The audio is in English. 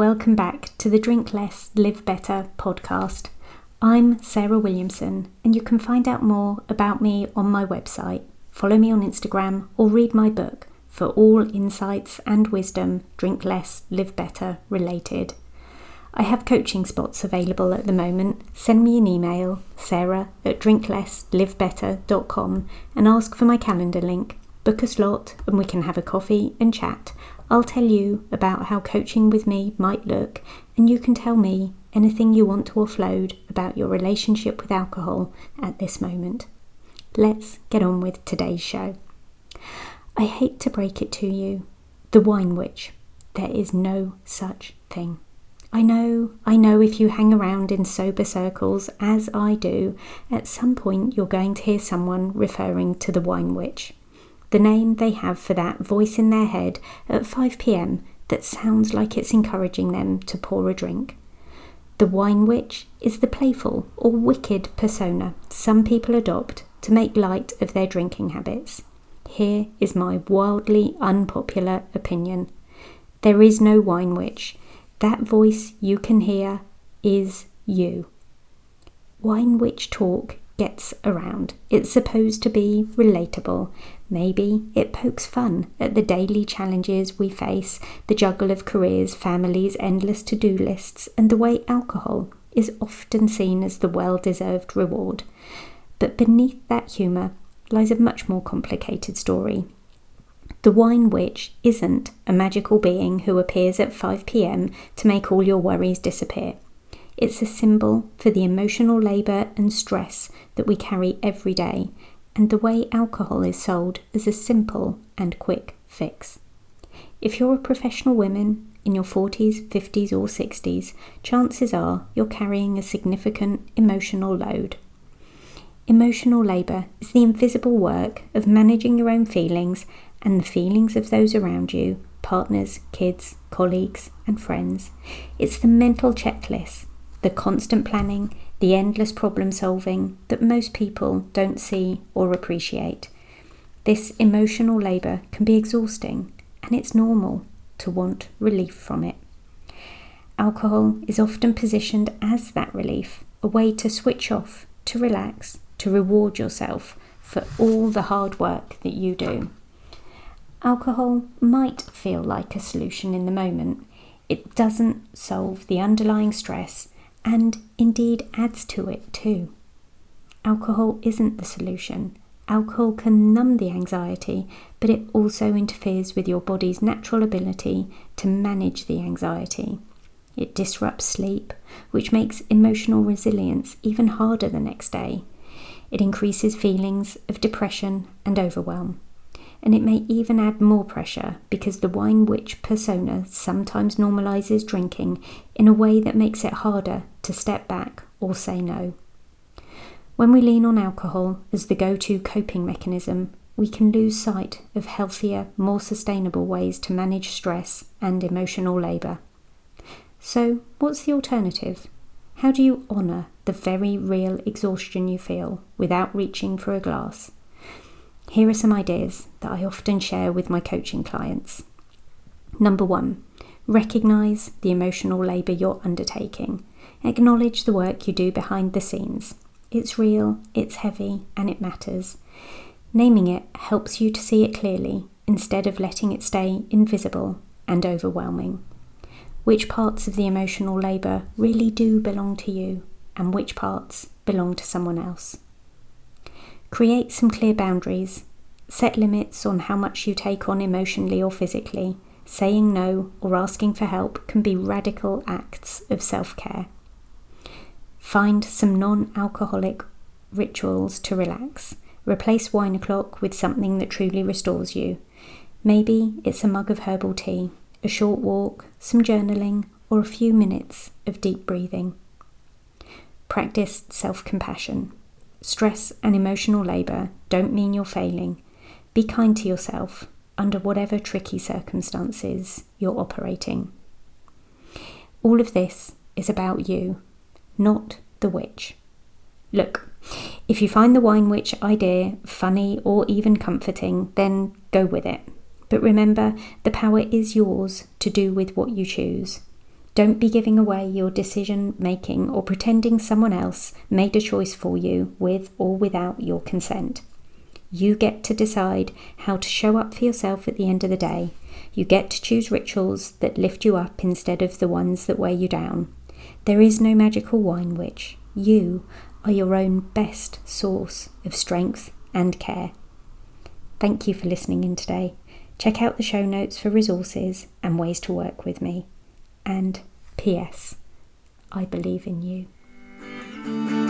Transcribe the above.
welcome back to the Drink Less, Live Better podcast. I'm Sarah Williamson, and you can find out more about me on my website, follow me on Instagram, or read my book for all insights and wisdom Drink Less, Live Better related. I have coaching spots available at the moment. Send me an email, sarah@drinklesslivebetter.com, and ask for my calendar link. Book a slot and we can have a coffee and chat. I'll tell you about how coaching with me might look, and you can tell me anything you want to offload about your relationship with alcohol at this moment. Let's get on with today's show. I hate to break it to you, the wine witch. There is no such thing. I know if you hang around in sober circles, as I do, at some point you're going to hear someone referring to the wine witch. The name they have for that voice in their head at 5 p.m. that sounds like it's encouraging them to pour a drink. The wine witch is the playful or wicked persona some people adopt to make light of their drinking habits. Here is my wildly unpopular opinion. There is no wine witch. That voice you can hear is you. Wine witch talk gets around. It's supposed to be relatable. Maybe it pokes fun at the daily challenges we face, the juggle of careers, families, endless to-do lists, and the way alcohol is often seen as the well-deserved reward. But beneath that humour lies a much more complicated story. The wine witch isn't a magical being who appears at 5 p.m. to make all your worries disappear. It's a symbol for the emotional labour and stress that we carry every day, and the way alcohol is sold as a simple and quick fix. If you're a professional woman in your 40s, 50s or 60s, chances are you're carrying a significant emotional load. Emotional labour is the invisible work of managing your own feelings and the feelings of those around you, partners, kids, colleagues and friends. It's the mental checklist, the constant planning, the endless problem solving that most people don't see or appreciate. This emotional labour can be exhausting, and it's normal to want relief from it. Alcohol is often positioned as that relief, a way to switch off, to relax, to reward yourself for all the hard work that you do. Alcohol might feel like a solution in the moment. It doesn't solve the underlying stress, and indeed adds to it too. Alcohol isn't the solution. Alcohol can numb the anxiety, but it also interferes with your body's natural ability to manage the anxiety. It disrupts sleep, which makes emotional resilience even harder the next day. It increases feelings of depression and overwhelm. And it may even add more pressure because the wine witch persona sometimes normalizes drinking in a way that makes it harder to step back or say no. When we lean on alcohol as the go-to coping mechanism, we can lose sight of healthier, more sustainable ways to manage stress and emotional labour. So, what's the alternative? How do you honour the very real exhaustion you feel without reaching for a glass? Here are some ideas that I often share with my coaching clients. Number 1, recognise the emotional labour you're undertaking. Acknowledge the work you do behind the scenes. It's real, it's heavy, and it matters. Naming it helps you to see it clearly instead of letting it stay invisible and overwhelming. Which parts of the emotional labour really do belong to you, and which parts belong to someone else? Create some clear boundaries. Set limits on how much you take on emotionally or physically. Saying no or asking for help can be radical acts of self-care. Find some non-alcoholic rituals to relax. Replace wine o'clock with something that truly restores you. Maybe it's a mug of herbal tea, a short walk, some journaling, or a few minutes of deep breathing. Practice self-compassion. Stress and emotional labour don't mean you're failing. Be kind to yourself under whatever tricky circumstances you're operating. All of this is about you, not the witch. Look, if you find the wine witch idea funny or even comforting, then go with it. But remember, the power is yours to do with what you choose. Don't be giving away your decision making or pretending someone else made a choice for you with or without your consent. You get to decide how to show up for yourself at the end of the day. You get to choose rituals that lift you up instead of the ones that weigh you down. There is no magical wine witch. You are your own best source of strength and care. Thank you for listening in today. Check out the show notes for resources and ways to work with me. And P.S. I believe in you.